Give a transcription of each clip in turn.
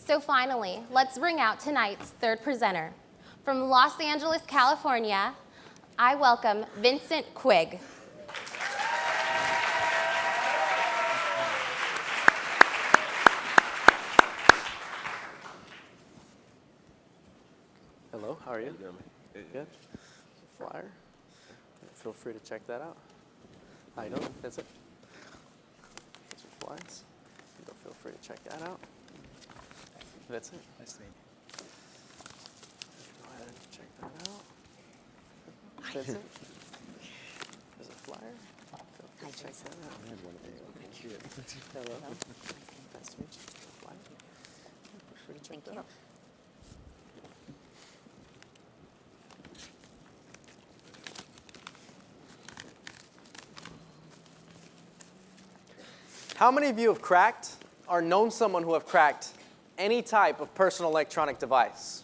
So finally, let's bring out tonight's third presenter. From Los Angeles, California, I welcome Vincent Quigg. Hello, how are you? Good. Flyer. Feel free to check that out. How you doing? That's it. Those are flyers. Feel free to check that out. That's it. Nice to meet you. Go ahead and check that out. That's it. There's a flyer. Feel free to check that out. I had one of these. Hello. Nice to meet you. Flyer. Feel free to check that out. How many of you have cracked or known someone who have cracked any type of personal electronic device?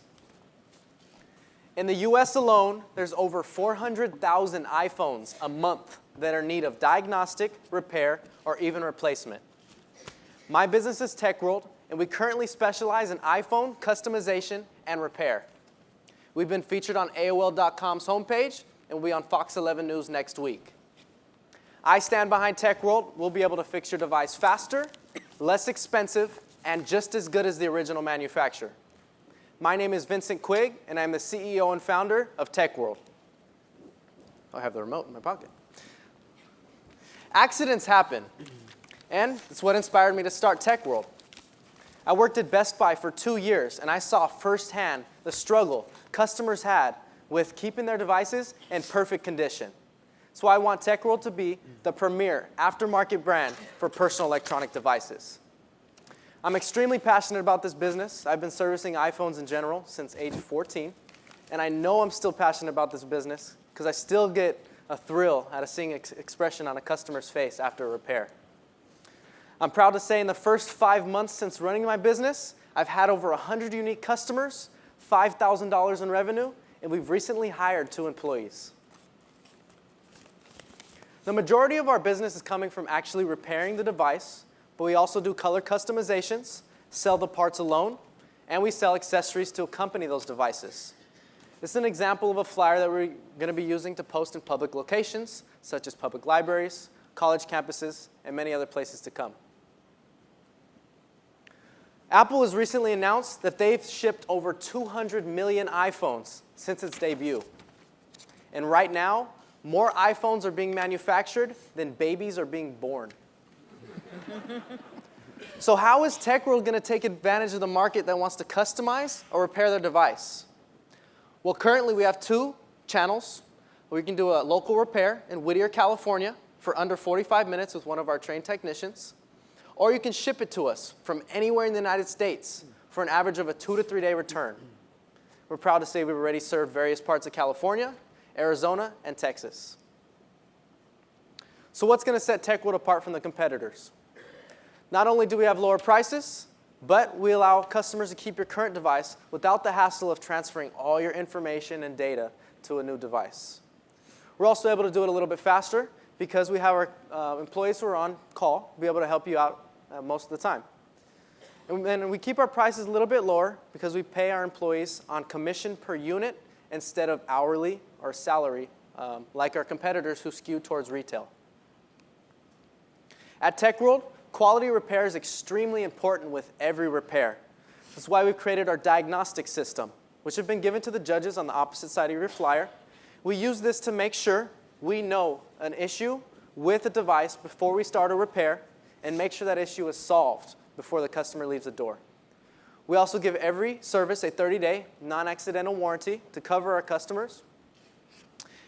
In the US alone, there's over 400,000 iPhones a month that are in need of diagnostic, repair, or even replacement. My business is Tech World, and we currently specialize in iPhone customization and repair. We've been featured on AOL.com's homepage, and we'll be on Fox 11 News next week. I stand behind Tech World. We'll be able to fix your device faster, less expensive, and just as good as the original manufacturer. My name is Vincent Quigg, and I'm the CEO and founder of Tech World. I have the remote in my pocket. Accidents happen, and it's what inspired me to start Tech World. I worked at Best Buy for 2 years, and I saw firsthand the struggle customers had with keeping their devices in perfect condition. So I want Tech World to be the premier aftermarket brand for personal electronic devices. I'm extremely passionate about this business. I've been servicing iPhones in general since age 14, and I know I'm still passionate about this business because I still get a thrill out of seeing expression on a customer's face after a repair. I'm proud to say in the first 5 months since running my business, I've had over 100 unique customers, $5,000 in revenue, and we've recently hired 2 employees. The majority of our business is coming from actually repairing the device, but we also do color customizations, sell the parts alone, and we sell accessories to accompany those devices. This is an example of a flyer that we're going to be using to post in public locations, such as public libraries, college campuses, and many other places to come. Apple has recently announced that they've shipped over 200 million iPhones since its debut. And right now, more iPhones are being manufactured than babies are being born. So how is Tech World going to take advantage of the market that wants to customize or repair their device? Well, currently we have 2 channels. We can do a local repair in Whittier, California for under 45 minutes with one of our trained technicians. Or you can ship it to us from anywhere in the United States for an average of a 2 to 3 day return. We're proud to say we've already served various parts of California, Arizona, and Texas. So what's going to set Tech World apart from the competitors? Not only do we have lower prices, but we allow customers to keep your current device without the hassle of transferring all your information and data to a new device. We're also able to do it a little bit faster because we have our employees who are on call to be able to help you out most of the time. And we keep our prices a little bit lower because we pay our employees on commission per unit instead of hourly or salary, like our competitors who skew towards retail. At Tech World, quality repair is extremely important with every repair. That's why we've created our Diagnostic System, which have been given to the judges on the opposite side of your flyer. We use this to make sure we know an issue with a device before we start a repair and make sure that issue is solved before the customer leaves the door. We also give every service a 30-day non-accidental warranty to cover our customers.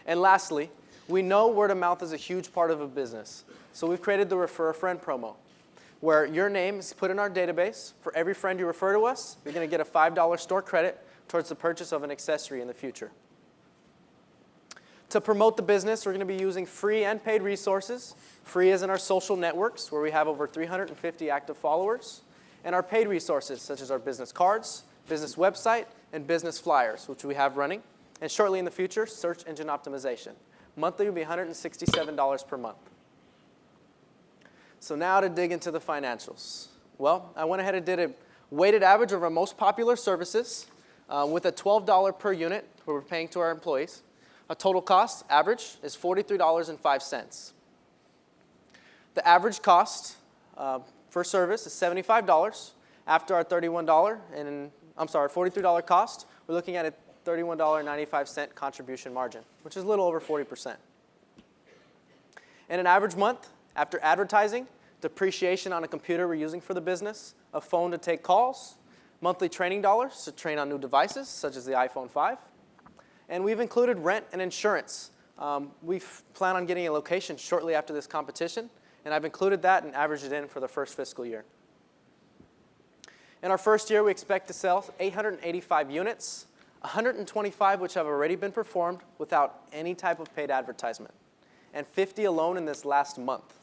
And lastly, we know word of mouth is a huge part of a business. So we've created the Refer a Friend promo, where your name is put in our database. For every friend you refer to us, you're going to get a $5 store credit towards the purchase of an accessory in the future. To promote the business, we're going to be using free and paid resources. Free is in our social networks, where we have over 350 active followers, and our paid resources, such as our business cards, business website, and business flyers, which we have running. And shortly in the future, search engine optimization. Monthly will be $167 per month. So now to dig into the financials. Well, I went ahead and did a Weighted average of our most popular services with a $12 per unit where we're paying to our employees. A total cost average is $43.05. The average cost for service is $75 after our $43 cost. We're looking at a $31.95 contribution margin, which is a little over 40%. In an average month, after advertising, depreciation on a computer we're using for the business, a phone to take calls, monthly training dollars to train on new devices, such as the iPhone 5, and we've included rent and insurance. We plan on getting a location shortly after this competition, and I've included that and averaged it in for the first fiscal year. In our first year, we expect to sell 885 units, 125 which have already been performed without any type of paid advertisement, and 50 alone in this last month.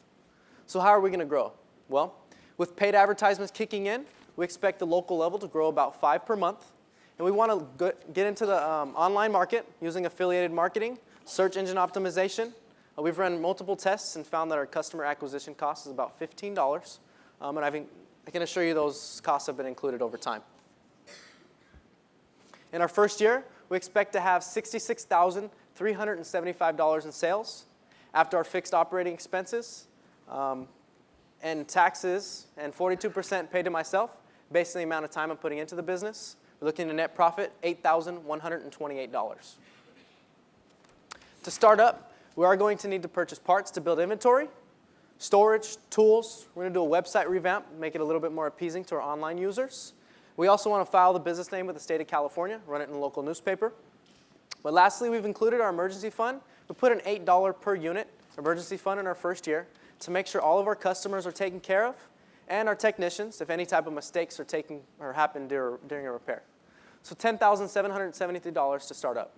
So how are we going to grow? Well, with paid advertisements kicking in, we expect the local level to grow about 5 per month. And we want to get into the online market using affiliated marketing, search engine optimization. We've run multiple tests and found that our customer acquisition cost is about $15. And I can assure you those costs have been included over time. In our first year, we expect to have $66,375 in sales after our fixed operating expenses and taxes and 42% paid to myself based on the amount of time I'm putting into the business. We're looking at net profit, $8,128. To start up, we are going to need to purchase parts to build inventory, storage, tools. We're going to do a website revamp, make it a little bit more appeasing to our online users. We also want to file the business name with the state of California, run it in a local newspaper. But lastly, we've included our emergency fund. We put an $8 per unit emergency fund in our first year to make sure all of our customers are taken care of and our technicians, if any type of mistakes are happen during a repair. So $10,773 to start up.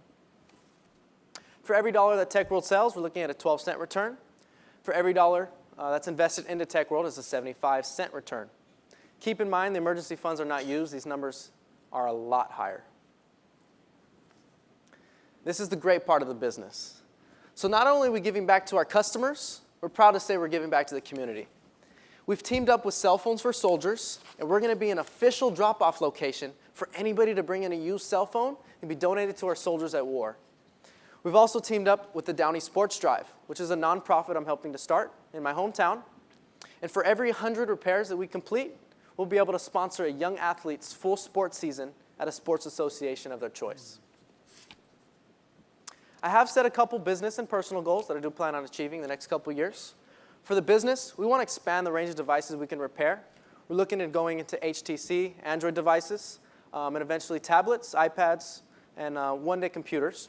For every dollar that Tech World sells, we're looking at a 12-cent return. For every dollar that's invested into Tech World is a 75-cent return. Keep in mind the emergency funds are not used. These numbers are a lot higher. This is the great part of the business. So not only are we giving back to our customers, we're proud to say we're giving back to the community. We've teamed up with Cell Phones for Soldiers, and we're going to be an official drop-off location for anybody to bring in a used cell phone and be donated to our soldiers at war. We've also teamed up with the Downey Sports Drive, which is a nonprofit I'm helping to start in my hometown. And for every 100 repairs that we complete, we'll be able to sponsor a young athlete's full sports season at a sports association of their choice. I have set a couple business and personal goals that I do plan on achieving the next couple years. For the business, we want to expand the range of devices we can repair. We're looking at going into HTC, Android devices, and eventually tablets, iPads, and one-day computers.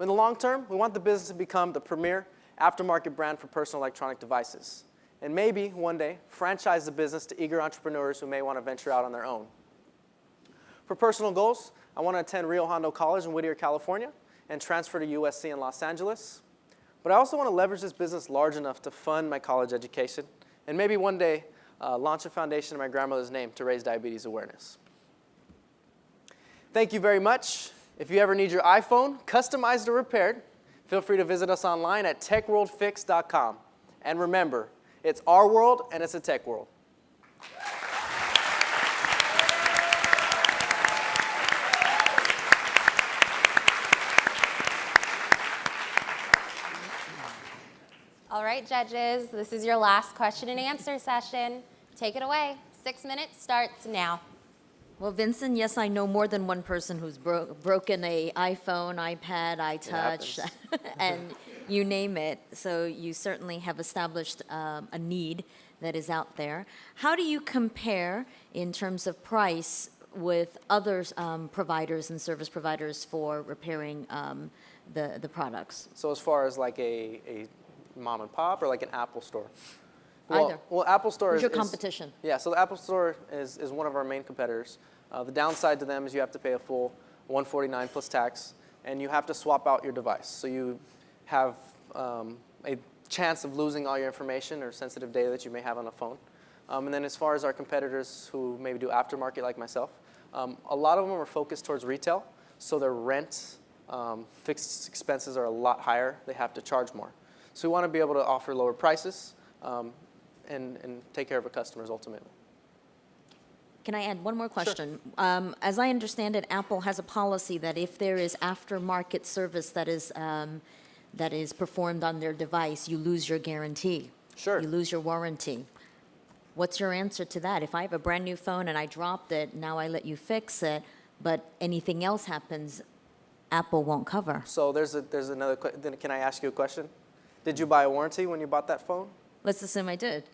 In the long term, we want the business to become the premier aftermarket brand for personal electronic devices. And maybe one day, franchise the business to eager entrepreneurs who may want to venture out on their own. For personal goals, I want to attend Rio Hondo College in Whittier, California, and transfer to USC in Los Angeles. But I also want to leverage this business large enough to fund my college education, and maybe one day launch a foundation in my grandmother's name to raise diabetes awareness. Thank you very much. If you ever need your iPhone customized or repaired, feel free to visit us online at techworldfix.com. And remember, it's our world and it's a tech world. All right, judges, this is your last question and answer session. Take it away. 6 minutes starts now. Well, Vincent, yes, I know more than one person who's broken a iPhone, iPad, iTouch, and you name it. So you certainly have established a need that is out there. How do you compare in terms of price with other providers and service providers for repairing the products? So as far as like a mom and pop or like an Apple store? Either. Well, Apple Store Who's is your competition? Yeah, so the Apple Store is one of our main competitors. The downside to them is you have to pay a full $149 plus tax, and you have to swap out your device. So you have a chance of losing all your information or sensitive data that you may have on a phone. And then as far as our competitors who maybe do aftermarket like myself, a lot of them are focused towards retail, so their rent, fixed expenses are a lot higher. They have to charge more. So we want to be able to offer lower prices and take care of our customers ultimately. Can I add one more question? As I understand it, Apple has a policy that if there is aftermarket service that is performed on their device, you lose your guarantee. Sure. You lose your warranty. What's your answer to that? If I have a brand new phone and I dropped it, now I let you fix it, but anything else happens, Apple won't cover. So there's another question. Can I ask you a question? Did you buy a warranty when you bought that phone? Let's assume I did.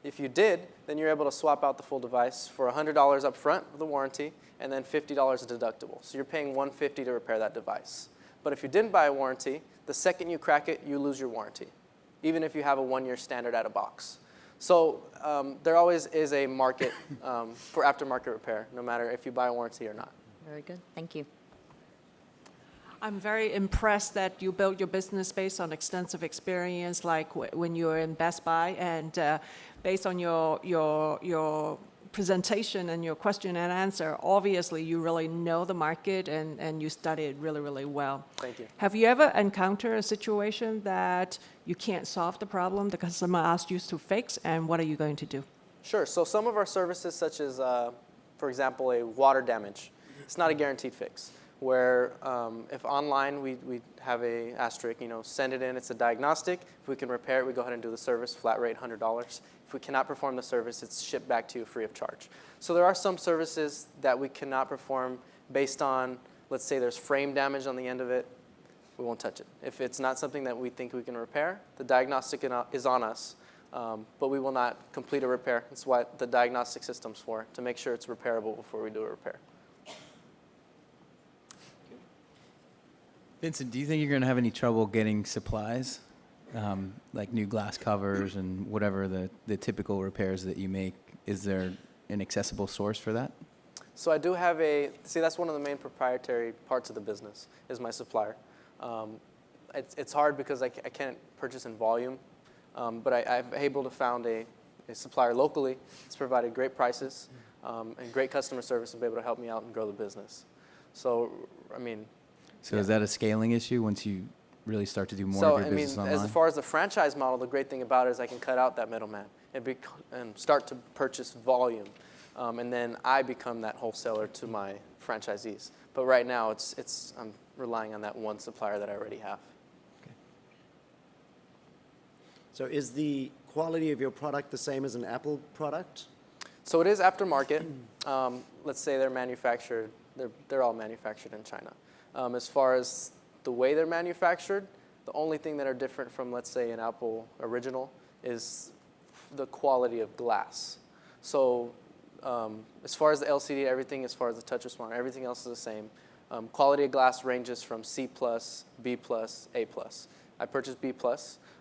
If you did, then you're able to swap out the full device for $100 up front with the warranty and then $50 deductible. So you're paying $150 to repair that device. But if you didn't buy a warranty, the second you crack it, you lose your warranty, even if you have a 1-year standard out of box. So there always is a market for aftermarket repair, no matter if you buy a warranty or not. Very good. Thank you. I'm very impressed that you built your business based on extensive experience, like when you were in Best Buy, and based on your presentation and your question and answer, obviously you really know the market and you study it really, really well. Thank you. Have you ever encountered a situation that you can't solve the problem, the customer asked you to fix, and what are you going to do? Sure. So some of our services, such as, for example, a water damage, it's not a guaranteed fix. Where if online we have a asterisk, send it in, it's a diagnostic. If we can repair it, we go ahead and do the service, flat rate, $100. If we cannot perform the service, it's shipped back to you free of charge. So there are some services that we cannot perform based on, let's say there's frame damage on the end of it, we won't touch it. If it's not something that we think we can repair, the diagnostic is on us, but we will not complete a repair. That's what the diagnostic system's for, to make sure it's repairable before we do a repair. Vincent, do you think you're going to have any trouble getting supplies, like new glass covers and whatever the typical repairs that you make? Is there an accessible source for that? So I do have that's one of the main proprietary parts of the business, is my supplier. It's hard because I can't purchase in volume, but I'm able to found a supplier locally that's provided great prices and great customer service and be able to help me out and grow the business. So, So is that a scaling issue once you really start to do more of your business online? As far as the franchise model, the great thing about it is I can cut out that middleman and start to purchase volume. And then I become that wholesaler to my franchisees. But right now, I'm relying on that one supplier that I already have. Okay. So is the quality of your product the same as an Apple product? So it is aftermarket. Let's say they're manufactured. They're all manufactured in China. As far as the way they're manufactured, the only thing that are different from, let's say, an Apple original is the quality of glass. So as far as the LCD, everything, as far as the touch response, everything else is the same. Quality of glass ranges from C+, B+, A+. I purchased B+,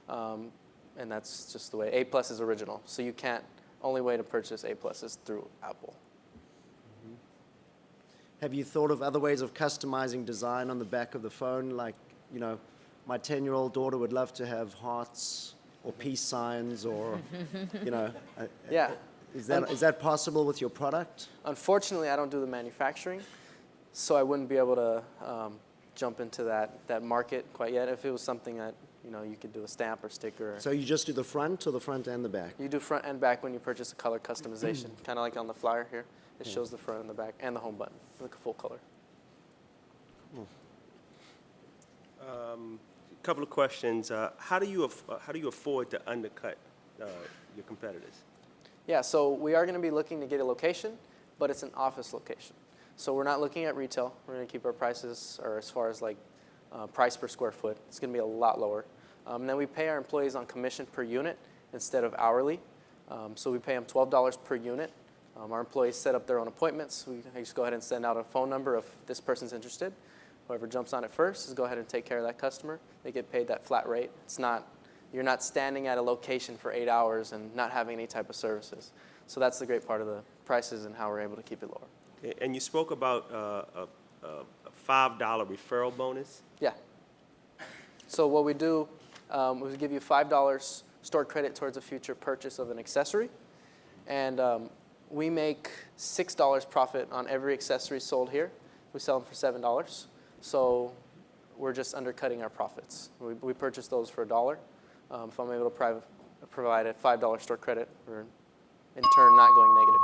and that's just the way. A+ is original, so you can't. Only way to purchase A+ is through Apple. Have you thought of other ways of customizing design on the back of the phone? Like, my 10-year-old daughter would love to have hearts or peace signs or, Yeah. Is that possible with your product? Unfortunately, I don't do the manufacturing, so I wouldn't be able to jump into that market quite yet. If it was something that, you could do a stamp or sticker. So you just do the front or the front and the back? You do front and back when you purchase a color customization, kind of like on the flyer here. It shows the front and the back and the home button, like a full color. Couple of questions. How do you afford to undercut your competitors? Yeah, so we are going to be looking to get a location, but it's an office location. So we're not looking at retail. We're going to keep our prices, or as far as price per square foot, it's going to be a lot lower. And then we pay our employees on commission per unit instead of hourly. So we pay them $12 per unit. Our employees set up their own appointments. We just go ahead and send out a phone number if this person's interested. Whoever jumps on it first is go ahead and take care of that customer. They get paid that flat rate. You're not standing at a location for 8 hours and not having any type of services. So that's the great part of the prices and how we're able to keep it lower. Okay, and you spoke about a $5 referral bonus. Yeah. So what we do, we give you $5 stored credit towards a future purchase of an accessory. And we make $6 profit on every accessory sold here. We sell them for $7. So we're just undercutting our profits. We purchase those for $1. If I'm able to provide a $5 store credit, we're in turn not going negative.